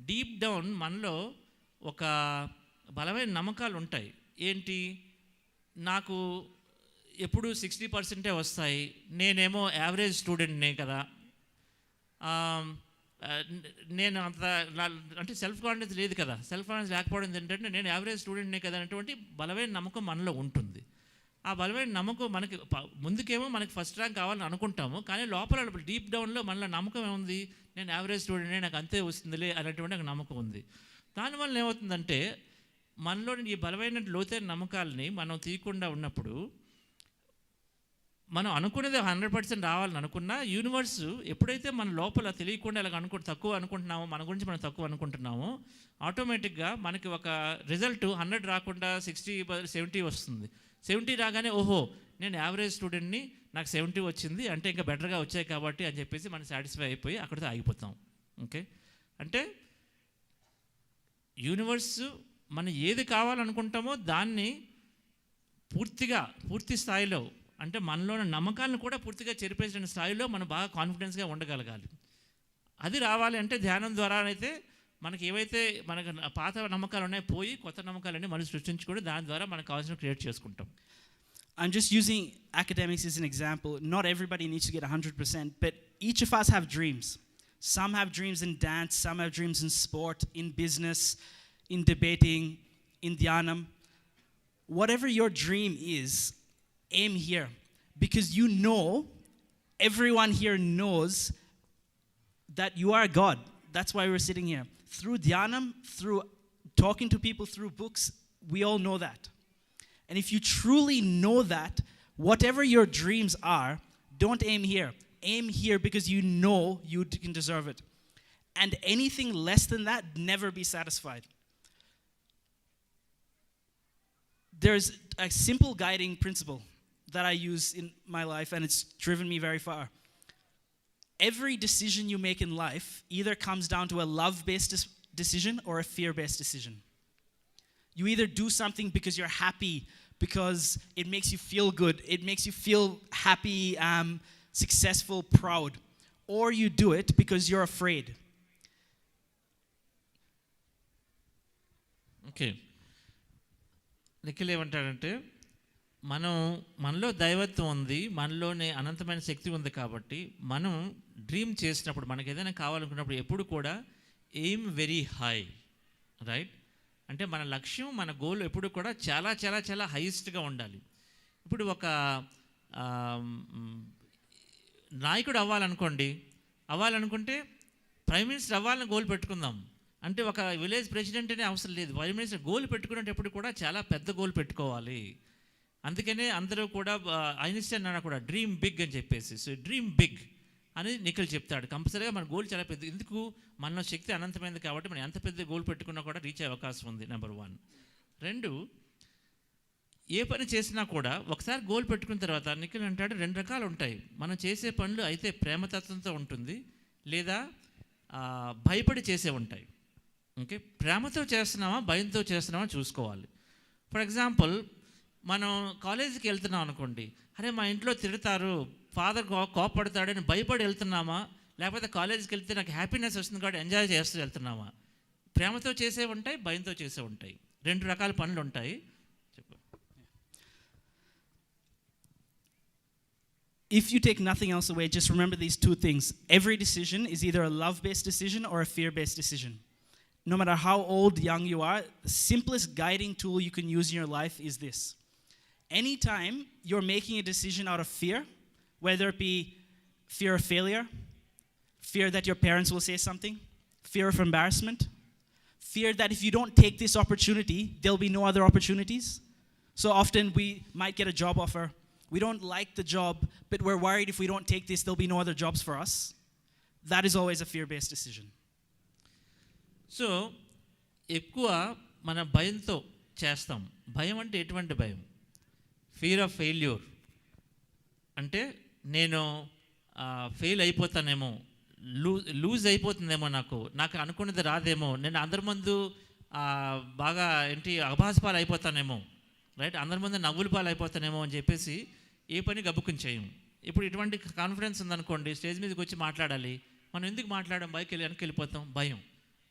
Deep down మనలో ఒక బలమైన నమ్మకాలు ఉంటాయి. ఏంటి, నాకు ఎప్పుడు 60% వస్తాయి, నేనేమో యావరేజ్ స్టూడెంట్నే కదా, నేను అంత అంటే సెల్ఫ్ కాన్ఫిడెన్స్ లేదు కదా, సెల్ఫ్ కాన్ఫిడెన్స్ లేకపోవడం ఏంటంటే నేను యావరేజ్ స్టూడెంట్నే కదా అనేటువంటి బలమైన నమ్మకం మనలో ఉంటుంది. ఆ బలమైన నమ్మకం మనకి ముందుకేమో మనకి ఫస్ట్ ర్యాంక్ కావాలని అనుకుంటాము, కానీ లోపల డీప్ డౌన్లో మనలో నమ్మకం ఏముంది, నేను యావరేజ్ స్టూడెంట్నే, నాకు అంతే వస్తుందిలే అనేటువంటి ఒక నమ్మకం ఉంది. దానివల్ల ఏమవుతుందంటే మనలోని ఈ బలమైన లోతైన నమ్మకాలని మనం తీయకుండా ఉన్నప్పుడు మనం అనుకునేది 100% రావాలని అనుకున్నా, యూనివర్స్ ఎప్పుడైతే మన లోపల తెలియకుండా ఇలా తక్కువ అనుకుంటున్నామో, మన గురించి మనం తక్కువ అనుకుంటున్నామో, ఆటోమేటిక్గా మనకి ఒక రిజల్ట్ 100 రాకుండా 60 70 వస్తుంది. 70 రాగానే ఓహో నేను యావరేజ్ స్టూడెంట్ని, నాకు 70 వచ్చింది అంటే ఇంకా బెటర్గా వచ్చాయి కాబట్టి అని చెప్పేసి మనం సాటిస్ఫై అయిపోయి అక్కడితో ఆగిపోతాం. ఓకే, అంటే యూనివర్స్ మనం ఏది కావాలనుకుంటామో దాన్ని పూర్తి స్థాయిలో, అంటే మనలోని నమ్మకాలను కూడా పూర్తిగా చెరిపేసిన స్థాయిలో మనం బాగా కాన్ఫిడెన్స్గా ఉండగలగాలి. అది రావాలి అంటే ధ్యానం ద్వారా అయితే మనకి ఏవైతే మనకు పాత నమ్మకాలు ఉన్నాయో పోయి కొత్త నమ్మకాలన్నీ మనం సృష్టించుకొని దాని ద్వారా మనకు కావాల్సిన క్రియేట్ చేసుకుంటాం. I'm just using academics as an example. Not everybody needs to get 100%, but each of us have dreams. Some have dreams in dance, some have dreams in sport, in business, in debating, in dhyanam. Whatever your dream is, aim here, because you know, everyone here knows that you are God. That's why we're sitting here. Through dhyanam, through talking to people, through books, we all know that. And if you truly know that, whatever your dreams are, don't aim here. Aim here because you know you can deserve it. And anything less than that, never be satisfied. There's a simple guiding principle that I use in my life, and it's driven me very far. Every decision you make in life either comes down to a love-based decision or a fear-based decision. You either do something because you're happy, because it makes you feel good, it makes you feel happy, successful, proud, or you do it because you're afraid. Okay, Nikhil ఏమంటాడంటే మనలో దైవత్వం ఉంది, మనలోనే అనంతమైన శక్తి ఉంది కాబట్టి మనం dream చేసినప్పుడు, మనకు ఏదైనా కావాలనుకున్నప్పుడు ఎప్పుడు కూడా ఎయిమ్ వెరీ హై, రైట్? అంటే మన లక్ష్యం, మన గోల్ ఎప్పుడు కూడా చాలా చాలా చాలా హైయెస్ట్గా ఉండాలి. ఇప్పుడు ఒక నాయకుడు అవ్వాలనుకుంటే ప్రైమ్ మినిస్టర్ అవ్వాలని గోల్ పెట్టుకుందాం. అంటే ఒక విలేజ్ ప్రెసిడెంట్ అనే అవసరం లేదు, ప్రైమ్ మినిస్టర్ గోల్ పెట్టుకునేటప్పుడు కూడా చాలా పెద్ద గోల్ పెట్టుకోవాలి. అందుకనే అందరూ కూడా ఐన్స్టైన్ అన్న కూడా డ్రీమ్ బిగ్ అని చెప్పేసి, సో డ్రీమ్ బిగ్ అని నిఖిల్ చెప్తాడు. కంపల్సరీగా మన గోల్ చాలా పెద్ద, ఎందుకు మనలో శక్తి అనంతమైనది కాబట్టి మనం ఎంత పెద్ద గోల్ పెట్టుకున్నా కూడా రీచ్ అయ్యే అవకాశం ఉంది. నెంబర్ 1. 2, ఏ పని చేసినా కూడా ఒకసారి గోల్ పెట్టుకున్న తర్వాత నిఖిల్ అంటాడు 2 రకాలు ఉంటాయి. మనం చేసే పనులు అయితే ప్రేమతత్వంతో ఉంటుంది, లేదా భయపడి చేసే ఉంటాయి. ఓకే, ప్రేమతో చేస్తున్నామా భయంతో చేస్తున్నామా చూసుకోవాలి. ఫర్ ఎగ్జాంపుల్, మనం కాలేజీకి వెళ్తున్నాం అనుకోండి, అరే మా ఇంట్లో తిడతారు, ఫాదర్ కోపడతాడని భయపడి వెళ్తున్నామా, లేకపోతే కాలేజీకి వెళ్తే నాకు హ్యాపీనెస్ వస్తుంది కాబట్టి ఎంజాయ్ చేస్తూ వెళ్తున్నామా? ప్రేమతో చేసే ఉంటాయి, భయంతో చేసే ఉంటాయి. 2 రకాల పనులు ఉంటాయి. చెప్పు. If you take nothing else away, just remember these 2 things. Every decision is either a love-based decision or a fear-based decision. No matter how old, young you are, the simplest guiding tool you can use in your life is this. Anytime you're making a decision out of fear, whether it be fear of failure, fear that your parents will say something, fear of embarrassment, fear that if you don't take this opportunity, there'll be no other opportunities. So often we might get a job offer, we don't like the job, but we're worried if we don't take this, there'll be no other jobs for us. That is always a fear-based decision. So ఎక్కువ మన భయంతో చేస్తాం. భయం అంటే ఎటువంటి భయం? Fear of failure, అంటే నేను ఫెయిల్ అయిపోతానేమో, లూజ్ అయిపోతుందేమో, నాకు అనుకున్నది రాదేమో, నేను అందరి ముందు బాగా అభాసపాలు అయిపోతానేమో, రైట్, అందరి ముందు నవ్వుల పాలు అయిపోతానేమో అని చెప్పేసి ఏ పని గబుక్కుని చేయం. ఇప్పుడు ఇటువంటి కాన్ఫిడెన్స్ ఉందనుకోండి, స్టేజ్ మీదకి వచ్చి మాట్లాడాలి, మనం ఎందుకు మాట్లాడడం, వెనక్కి వెళ్ళిపోతాం, భయం.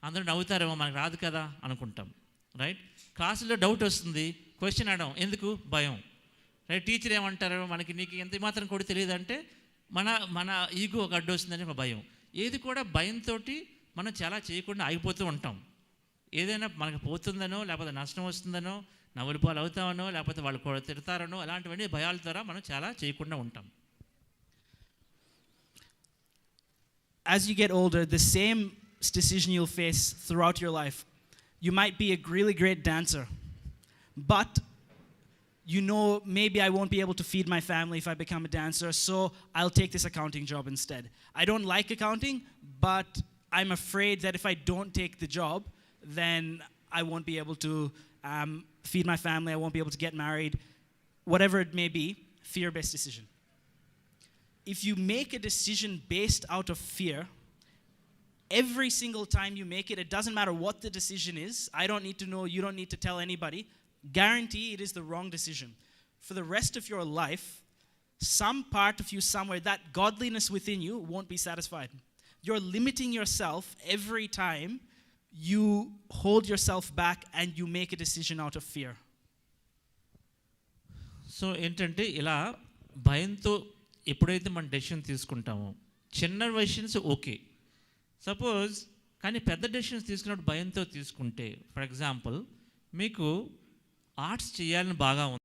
అందరూ నవ్వుతారేమో మనకు రాదు కదా అనుకుంటాం, రైట్? క్లాసులో డౌట్ వస్తుంది, క్వశ్చన్ అడడం ఎందుకు? భయం, రైట్? టీచర్ ఏమంటారు, నీకు ఎంత మాత్రం కూడా తెలియదు అంటే మన ఈగో ఒక అడ్డు వస్తుందని ఒక భయం. ఏది కూడా భయంతో మనం చాలా చేయకుండా ఆగిపోతూ ఉంటాం. ఏదైనా మనకు పోతుందనో, లేకపోతే నష్టం వస్తుందనో, నవ్వుల పాలు అవుతామనో, లేకపోతే వాళ్ళు కూడా తిడతారనో, అలాంటివన్నీ భయాల ద్వారా మనం చాలా చేయకుండా ఉంటాం. As you get older, the same decision you'll face throughout your life. You might be a really great dancer, but you know maybe I won't be able to feed my family if I become a dancer, so I'll take this accounting job instead. I don't like accounting, but I'm afraid that if I don't take the job, then I won't be able to feed my family, I won't be able to get married, whatever it may be. Fear-based decision. If you make a decision based out of fear, every single time you make it, it doesn't matter what the decision is, I don't need to know, you don't need to tell anybody, guarantee it is the wrong decision. For the rest of your life, some part of you somewhere, that godliness within you won't be satisfied. You're limiting yourself every time you hold yourself back and you make a decision out of fear. So ఏంటంటే ఇలా భయంతో ఎప్పుడైతే మనం decision తీసుకుంటామో, చిన్న decisions okay, suppose, కానీ పెద్ద decisions తీసుకున్నప్పుడు భయంతో తీసుకుంటే, ఫర్ ఎగ్జాంపుల్ మీకు ఆర్ట్స్ చేయాలని బాగా ఉంది.